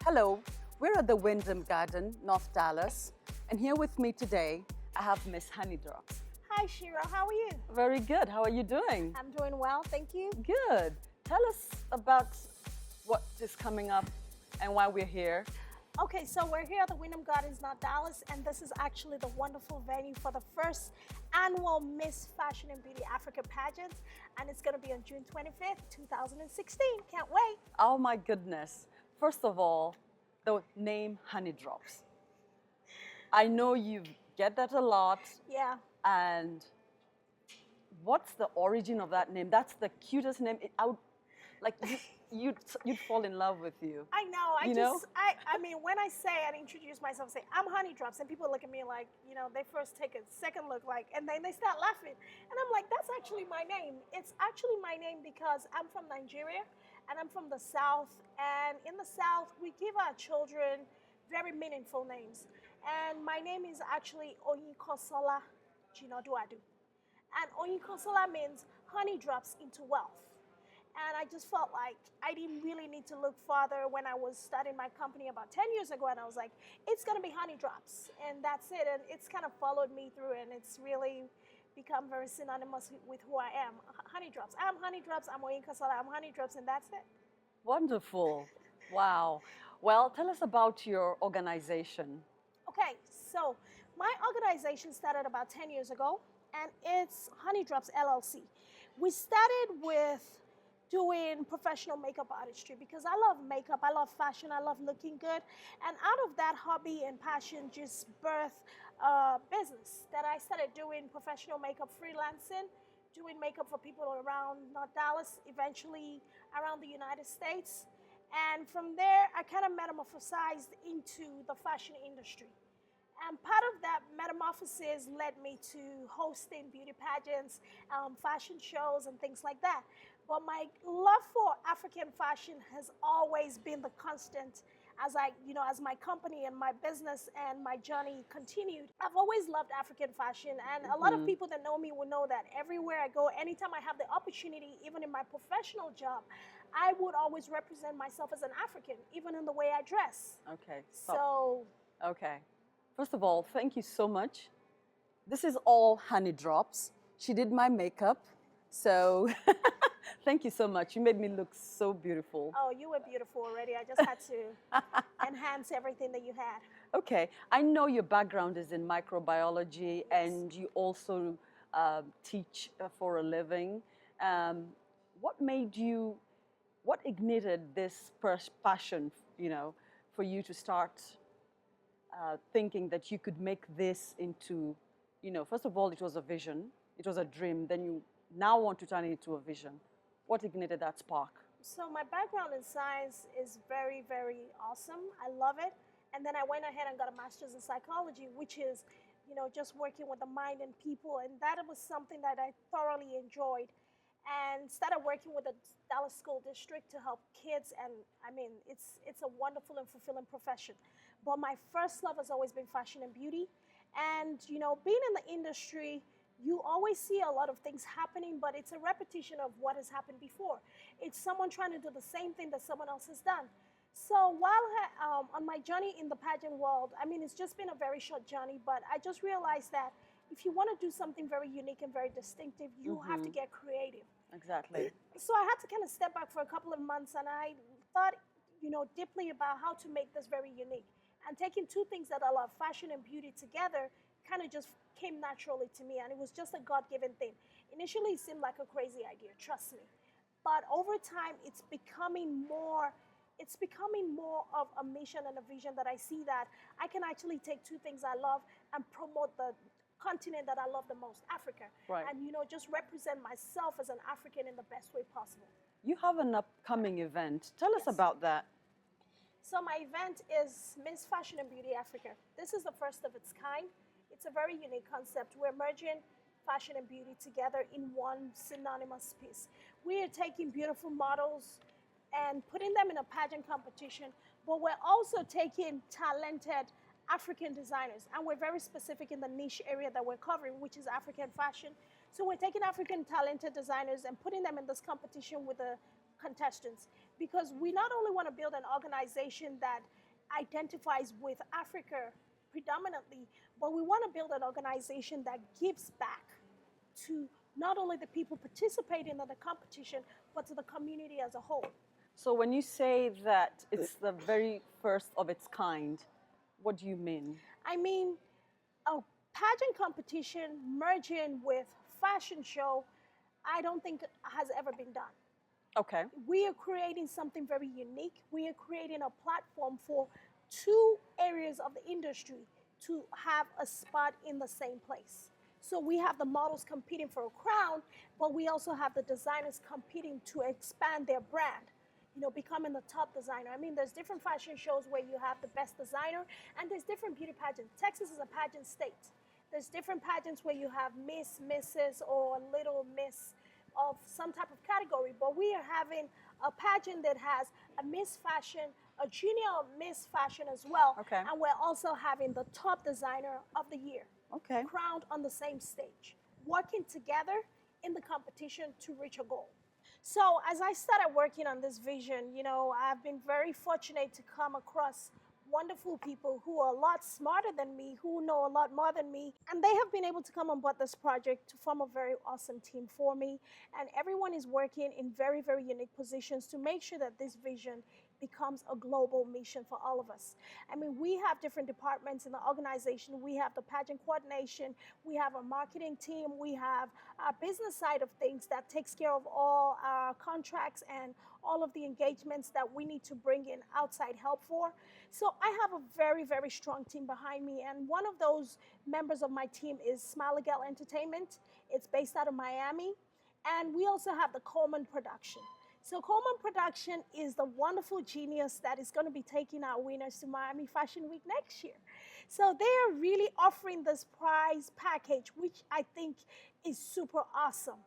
Hello, we're at the Wyndham Garden, North Dallas, and here with me today, I have Miss Honeydrops. Hi, Shira. How are you? Very good. How are you doing? I'm doing well, thank you. Good. Tell us about what is coming up and why we're here. Okay, so we're here at the Wyndham Gardens, North Dallas, and this is actually the wonderful venue for the first annual Miss Fashion and Beauty Africa pageant, and it's going to be on June 25th, 2016. Can't wait. Oh my goodness. First of all, the name Honeydrops. I know you get that a lot. Yeah. And what's the origin of that name? That's the cutest name. You'd fall in love with you. I know. I mean, when I say and introduce myself, say I'm Honeydrops, and people look at me like, they first take a second look, and then they start laughing, and I'm like, that's actually my name. It's actually my name because I'm from Nigeria, and I'm from the South, and in the South we give our children very meaningful names, and my name is actually Oyinkansola Jinaduadu, and Oyinkansola means honey drops into wealth. And I just felt like I didn't really need to look farther when I was starting my company about 10 years ago. And I was like, it's going to be Honeydrops. And that's it. And it's kind of followed me through. And it's really become very synonymous with who I am. Honeydrops. I'm Honeydrops. I'm Oyinkansola. I'm Honeydrops. And that's it. Wonderful. Wow. Well, tell us about your organization. Okay. So my organization started about 10 years ago. And it's Honeydrops LLC. We started with doing professional makeup artistry because I love makeup, I love fashion, I love looking good. And out of that hobby and passion just birthed a business that I started doing professional makeup freelancing, doing makeup for people around North Dallas, eventually around the United States. And from there, I kind of metamorphosized into the fashion industry. And part of that metamorphosis led me to hosting beauty pageants, fashion shows, and things like that. But my love for African fashion has always been the constant as as my company and my business and my journey continued. I've always loved African fashion, and a lot of people that know me will know that everywhere I go, anytime I have the opportunity, even in my professional job, I would always represent myself as an African, even in the way I dress. Okay. Okay. First of all, thank you so much. This is all Honeydrops. She did my makeup, so thank you so much. You made me look so beautiful. Oh, you were beautiful already. I just had to enhance everything that you had. Okay. I know your background is in microbiology, and you also teach for a living. What ignited this passion, for you to start thinking that you could make this into, first of all, it was a vision, it was a dream, then you now want to turn it into a vision. What ignited that spark? So my background in science is very, very awesome. I love it. And then I went ahead and got a master's in psychology, which is, just working with the mind and people. And that was something that I thoroughly enjoyed. And started working with the Dallas School District to help kids. And I mean, it's a wonderful and fulfilling profession. But my first love has always been fashion and beauty. And, being in the industry, you always see a lot of things happening, but it's a repetition of what has happened before. It's someone trying to do the same thing that someone else has done. So while on my journey in the pageant world, I mean, it's just been a very short journey, but I just realized that if you want to do something very unique and very distinctive, you have to get creative. Exactly. So I had to kind of step back for a couple of months, and I thought, deeply about how to make this very unique. And taking two things that I love, fashion and beauty, together kind of just came naturally to me, and it was just a God-given thing. Initially, it seemed like a crazy idea, trust me. But over time, it's becoming more of a mission and a vision that I see that I can actually take two things I love and promote the continent that I love the most, Africa. Right. And, just represent myself as an African in the best way possible. You have an upcoming event. Tell us about that. So my event is Miss Fashion and Beauty Africa. This is the first of its kind. It's a very unique concept. We're merging fashion and beauty together in one synonymous piece. We are taking beautiful models and putting them in a pageant competition, but we're also taking talented African designers, and we're very specific in the niche area that we're covering, which is African fashion. So we're taking African talented designers and putting them in this competition with the contestants, because we not only want to build an organization that identifies with Africa predominantly, but we want to build an organization that gives back to not only the people participating in the competition, but to the community as a whole. So when you say that it's the very first of its kind, what do you mean? I mean, a pageant competition merging with fashion show, I don't think has ever been done. Okay. We are creating something very unique. We are creating a platform for two areas of the industry to have a spot in the same place. So we have the models competing for a crown, but we also have the designers competing to expand their brand, becoming the top designer. I mean, there's different fashion shows where you have the best designer, and there's different beauty pageants. Texas is a pageant state. There's different pageants where you have Miss, Mrs., or Little Miss of some type of category, but we are having a pageant that has a Miss Fashion, a junior Miss Fashion as well, Okay. and we're also having the top designer of the year Okay. crowned on the same stage, working together in the competition to reach a goal. So as I started working on this vision, I've been very fortunate to come across wonderful people who are a lot smarter than me, who know a lot more than me, and they have been able to come on board this project to form a very awesome team for me. And everyone is working in very, very unique positions to make sure that this vision becomes a global mission for all of us. I mean, we have different departments in the organization. We have the pageant coordination, we have a marketing team, we have our business side of things that takes care of all our contracts and all of the engagements that we need to bring in outside help for. So I have a very, very strong team behind me. And one of those members of my team is Smiley Gal Entertainment. It's based out of Miami. And we also have the Coleman Production. So Coleman Production is the wonderful genius that is going to be taking our winners to Miami Fashion Week next year. So they are really offering this prize package, which I think is super awesome,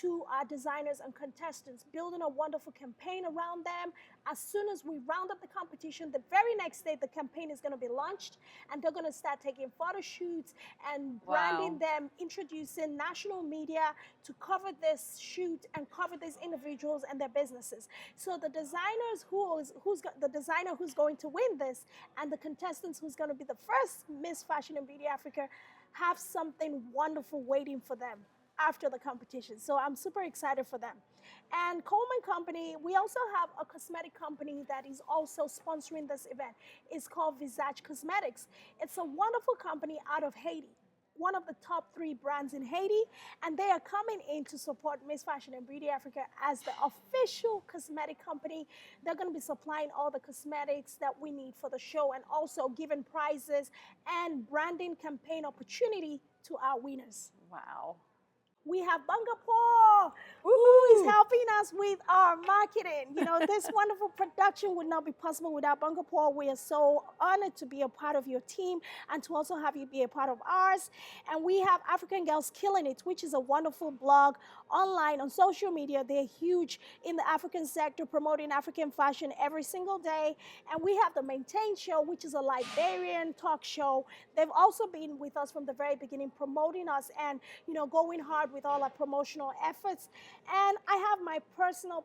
to our designers and contestants, building a wonderful campaign around them. As soon as we round up the competition, the very next day, the campaign is going to be launched, and they're going to start taking photo shoots and branding them, introducing national media to cover this shoot and cover these individuals and their businesses. So the designers the designer who's going to win this, and the contestants who's going to be the first Miss Fashion and Beauty Africa, have something wonderful waiting for them after the competition. So I'm super excited for them. And Coleman Company, we also have a cosmetic company that is also sponsoring this event. It's called Visage Cosmetics. It's a wonderful company out of Haiti, one of the top 3 brands in Haiti, and they are coming in to support Miss Fashion and Beauty Africa as the official cosmetic company. They're going to be supplying all the cosmetics that we need for the show, and also giving prizes and branding campaign opportunity to our winners. Wow. We have Bangapore, who is helping us with our marketing. This wonderful production would not be possible without Bangapore. We are so honored to be a part of your team and to also have you be a part of ours. And we have African Girls Killing It, which is a wonderful blog online on social media. They're huge in the African sector, promoting African fashion every single day. And we have the Maintain Show, which is a Liberian talk show. They've also been with us from the very beginning, promoting us and, going hard with all our promotional efforts. And I have my personal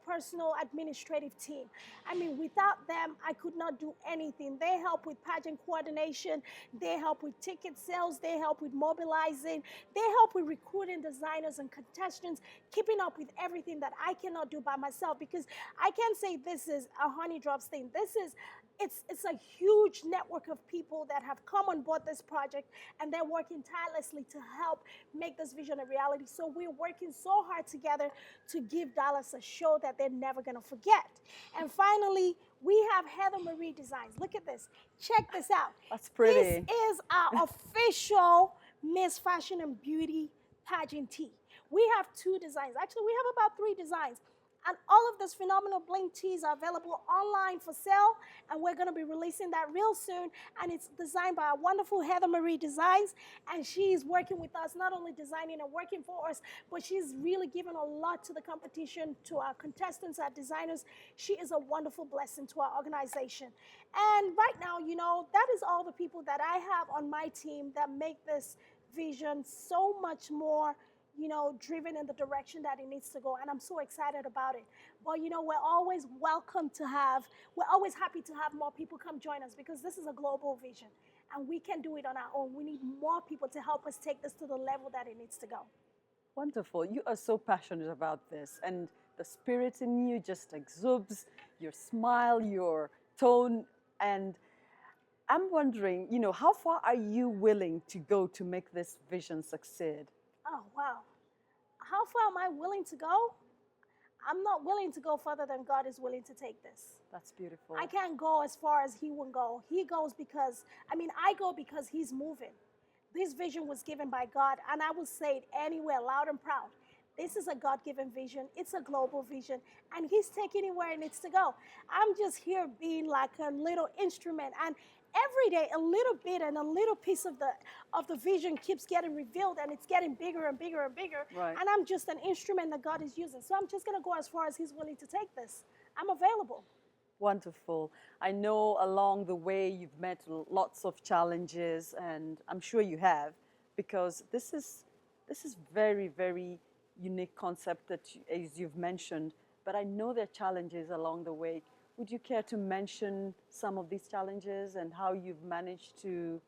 administrative team. I mean, without them, I could not do anything. They help with pageant coordination. They help with ticket sales. They help with mobilizing. They help with recruiting designers and contestants, keeping up with everything that I cannot do by myself, because I can't say this is a Honeydrops thing. It's a huge network of people that have come on board this project, and they're working tirelessly to help make this vision a reality. So we're working so hard together to give Dallas a show that they're never going to forget. And finally, we have Heather Marie Designs. Look at this. Check this out. That's pretty. This is our official Miss Fashion and Beauty pageant tee. We have 2 designs. Actually, we have about 3 designs. And all of these phenomenal bling tees are available online for sale, and we're going to be releasing that real soon. And it's designed by our wonderful Heather Marie Designs, and she's working with us, not only designing and working for us, but she's really given a lot to the competition, to our contestants, our designers. She is a wonderful blessing to our organization. And right now, that is all the people that I have on my team that make this vision so much more driven in the direction that it needs to go. And I'm so excited about it. But, we're always happy to have more people come join us because this is a global vision and we can do it on our own. We need more people to help us take this to the level that it needs to go. Wonderful. You are so passionate about this, and the spirit in you just exudes your smile, your tone. And I'm wondering, how far are you willing to go to make this vision succeed? Oh, wow. How far am I willing to go? I'm not willing to go further than God is willing to take this. That's beautiful. I can't go as far as He will go. He goes because, I go because He's moving. This vision was given by God, and I will say it anywhere, loud and proud. This is a God-given vision. It's a global vision, and He's taking it where it needs to go. I'm just here being like a little instrument, and every day a little bit and a little piece of the vision keeps getting revealed, and it's getting bigger and bigger and bigger. Right. And I'm just an instrument that God is using. So I'm just going to go as far as He's willing to take this. I'm available. Wonderful. I know along the way you've met lots of challenges, and I'm sure you have, because this is very, very unique concept that, as you've mentioned. But I know there are challenges along the way. Would you care to mention some of these challenges and how you've managed to,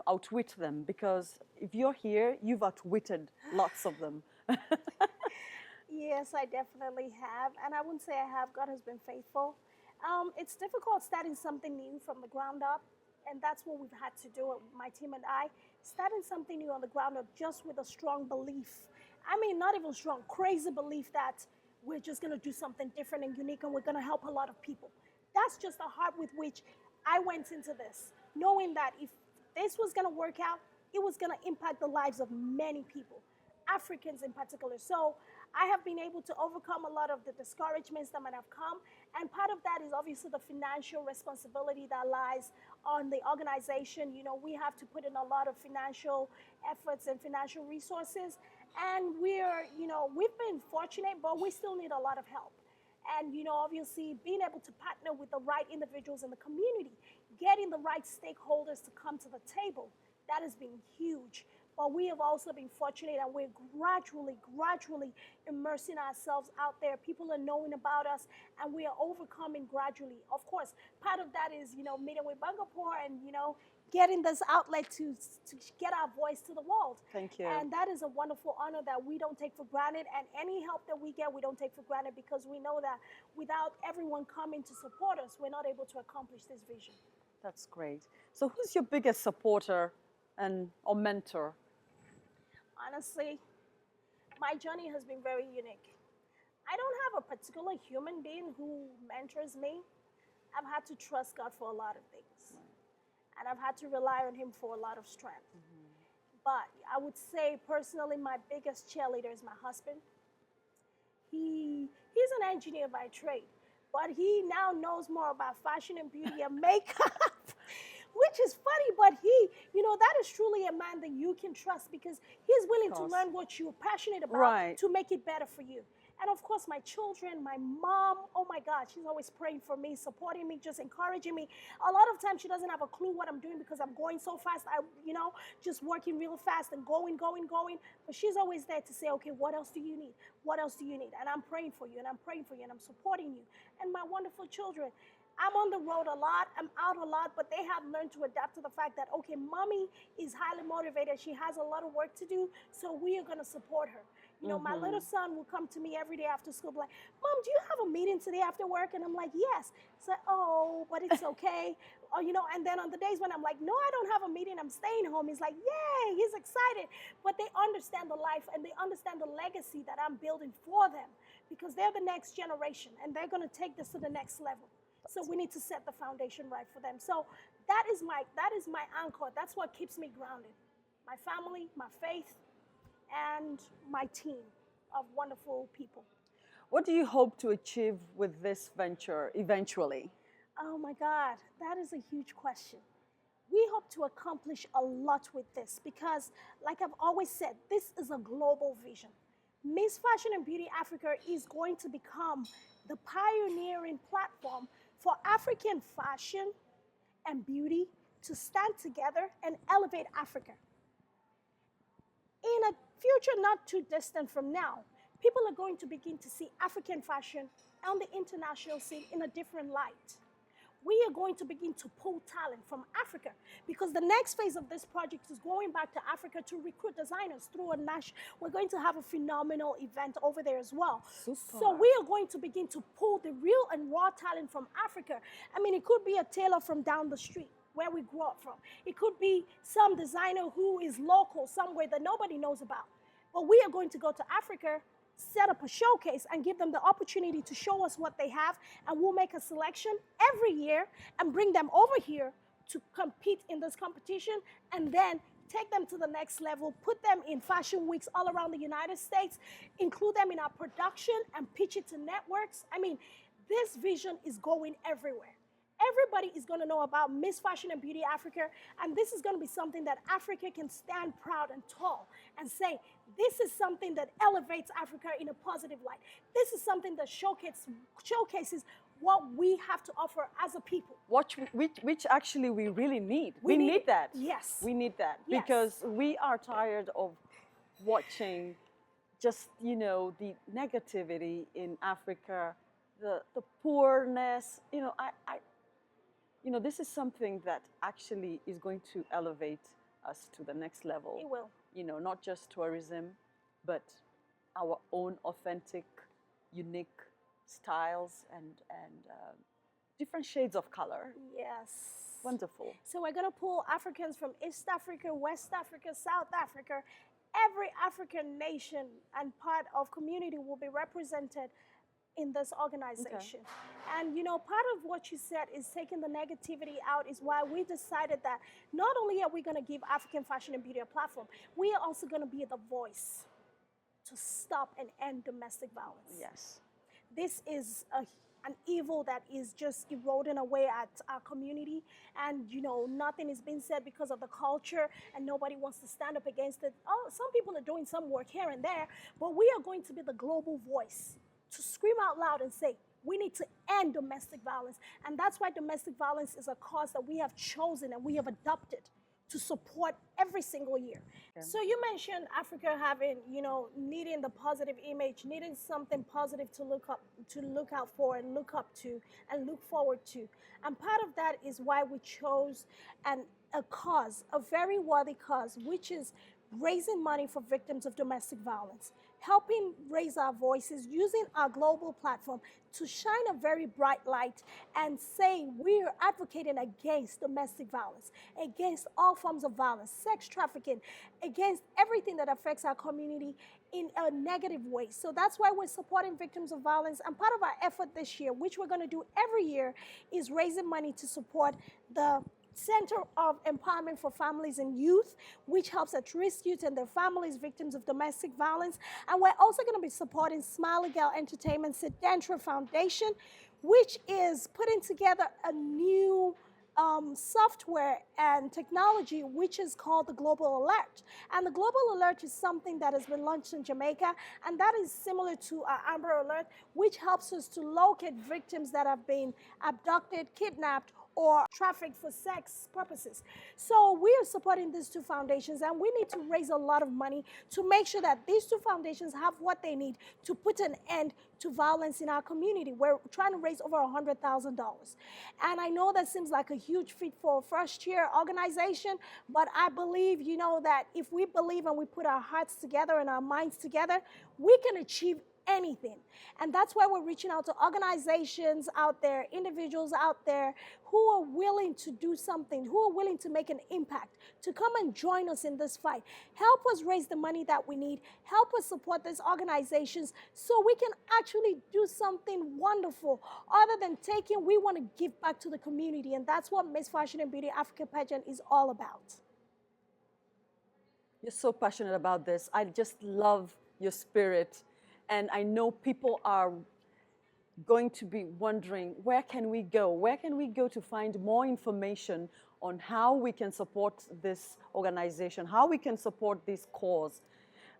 outwit them? Because if you're here, you've outwitted lots of them. Yes, I definitely have. And I wouldn't say I have. God has been faithful. It's difficult starting something new from the ground up. And that's what we've had to do, my team and I. Starting something new on the ground up just with a strong belief. Not even strong, crazy belief that we're just going to do something different and unique and we're going to help a lot of people. That's just the heart with which I went into this, knowing that if this was going to work out, it was going to impact the lives of many people, Africans in particular. So I have been able to overcome a lot of the discouragements that might have come. And part of that is obviously the financial responsibility that lies on the organization. We have to put in a lot of financial efforts and financial resources. And we've been fortunate, but we still need a lot of help. And, obviously being able to partner with the right individuals in the community, getting the right stakeholders to come to the table, that has been huge. But we have also been fortunate, and we're gradually immersing ourselves out there. People are knowing about us, and we are overcoming gradually. Of course, part of that is, meeting with Bangapore and, getting this outlet to get our voice to the world. Thank you. And that is a wonderful honor that we don't take for granted. And any help that we get, we don't take for granted, because we know that without everyone coming to support us, we're not able to accomplish this vision. That's great. So who's your biggest supporter or mentor? Honestly, my journey has been very unique. I don't have a particular human being who mentors me. I've had to trust God for a lot of things. And I've had to rely on Him for a lot of strength. Mm-hmm. But I would say personally, my biggest cheerleader is my husband. He's an engineer by trade, but he now knows more about fashion and beauty and makeup. Which is funny, but that is truly a man that you can trust, because he's willing to learn what you're passionate about to make it better for you. And of course, my children, my mom, oh my God, she's always praying for me, supporting me, just encouraging me. A lot of times she doesn't have a clue what I'm doing because I'm going so fast. Just working real fast and going. But she's always there to say, okay, what else do you need? What else do you need? And I'm praying for you, and I'm praying for you, and I'm supporting you. And my wonderful children. I'm on the road a lot, I'm out a lot, but they have learned to adapt to the fact that, okay, mommy is highly motivated. She has a lot of work to do, so we are going to support her. My little son will come to me every day after school, like, Mom, do you have a meeting today after work? And I'm like, yes. So, but it's okay. And then on the days when I'm like, no, I don't have a meeting, I'm staying home, he's like, yay, he's excited. But they understand the life, and they understand the legacy that I'm building for them, because they're the next generation, and they're going to take this to the next level. So we need to set the foundation right for them. So that is my anchor. That's what keeps me grounded. My family, my faith, and my team of wonderful people. What do you hope to achieve with this venture eventually? Oh my God, that is a huge question. We hope to accomplish a lot with this because, like I've always said, this is a global vision. Miss Fashion and Beauty Africa is going to become the pioneering platform for African fashion and beauty to stand together and elevate Africa in a future not too distant from now, people are going to begin to see African fashion on the international scene in a different light. We are going to begin to pull talent from Africa, because the next phase of this project is going back to Africa to recruit designers through a national. We're going to have a phenomenal event over there as well. Super. So we are going to begin to pull the real and raw talent from Africa. I mean, it could be a tailor from down the street where we grew up from. It could be some designer who is local somewhere that nobody knows about. But we are going to go to Africa, set up a showcase, and give them the opportunity to show us what they have, and we'll make a selection every year and bring them over here to compete in this competition, and then take them to the next level, put them in fashion weeks all around the United States, include them in our production, and pitch it to networks. I mean, this vision is going everywhere. Everybody is going to know about Miss Fashion and Beauty Africa, and this is going to be something that Africa can stand proud and tall and say, this is something that elevates Africa in a positive light. This is something that showcases what we have to offer as a people. Which actually we really need. We need that. Yes. We need that. Yes. Because we are tired of watching just, you know, the negativity in Africa, the poorness. You know, this is something that actually is going to elevate us to the next level. It will. You know, not just tourism, but our own authentic, unique styles and different shades of color. Yes. Wonderful. So we're going to pull Africans from East Africa, West Africa, South Africa. Every African nation and part of community will be represented in this organization. Okay. And you know, part of what you said is taking the negativity out is why we decided that not only are we going to give African fashion and beauty a platform, we are also going to be the voice to stop and end domestic violence. Yes. This is an evil that is just eroding away at our community, and you know, nothing is being said because of the culture, and nobody wants to stand up against it. Oh, some people are doing some work here and there, but we are going to be the global voice to scream out loud and say, we need to end domestic violence. And that's why domestic violence is a cause that we have chosen and we have adopted to support every single year. Okay. So you mentioned Africa having, you know, needing the positive image, needing something positive to look out for and look up to and look forward to. And part of that is why we chose a cause, a very worthy cause, which is raising money for victims of domestic violence, helping raise our voices, using our global platform to shine a very bright light and say we're advocating against domestic violence, against all forms of violence, sex trafficking, against everything that affects our community in a negative way. So that's why we're supporting victims of violence. And part of our effort this year, which we're going to do every year, is raising money to support the Center of Empowerment for Families and Youth, which helps at-risk youth and their families victims of domestic violence. And we're also going to be supporting Smiley Girl Entertainment Sedentra Foundation, which is putting together a new software and technology, which is called the Global Alert. And the Global Alert is something that has been launched in Jamaica, and that is similar to our Amber Alert, which helps us to locate victims that have been abducted, kidnapped, or trafficked for sex purposes. So we are supporting these two foundations, and we need to raise a lot of money to make sure that these two foundations have what they need to put an end to violence in our community. We're trying to raise over $100,000. And I know that seems like a huge feat for a first-year organization, but I believe, you know, that if we believe and we put our hearts together and our minds together, we can achieve anything. And that's why we're reaching out to organizations out there, individuals out there who are willing to do something, who are willing to make an impact, to come and join us in this fight. Help us raise the money that we need. Help us support these organizations so we can actually do something wonderful. Other than taking, we want to give back to the community, and that's what Miss Fashion and Beauty Africa Pageant is all about. You're so passionate about this. I just love your spirit. And I know people are going to be wondering, where can we go? Where can we go to find more information on how we can support this organization, how we can support this cause?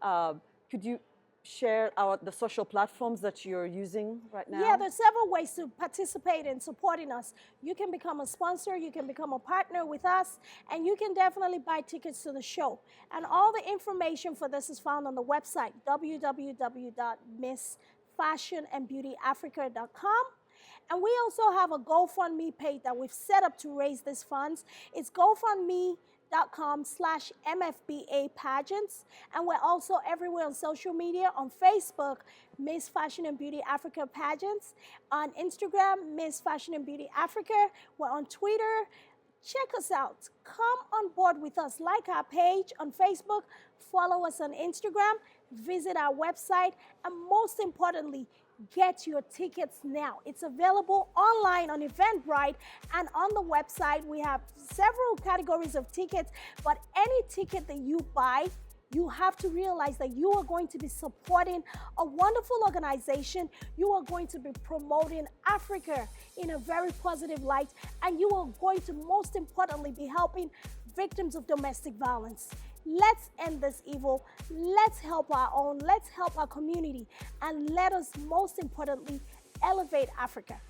Could you share the social platforms that you're using right now? Yeah, there's several ways to participate in supporting us. You can become a sponsor, you can become a partner with us, and you can definitely buy tickets to the show. And all the information for this is found on the website, www.missfashionandbeautyafrica.com. And we also have a GoFundMe page that we've set up to raise these funds. It's GoFundMe.com/MFBA Pageants. And we're also everywhere on social media, on Facebook, Miss Fashion and Beauty Africa Pageants, on Instagram, Miss Fashion and Beauty Africa. We're on Twitter. Check us out. Come on board with us. Like our page on Facebook, follow us on Instagram, visit our website, and most importantly, get your tickets now. It's available online on Eventbrite and on the website. We have several categories of tickets, but any ticket that you buy, you have to realize that you are going to be supporting a wonderful organization. You are going to be promoting Africa in a very positive light, and you are going to, most importantly, be helping victims of domestic violence. Let's end this evil. Let's help our own. Let's help our community. And let us, most importantly, elevate Africa.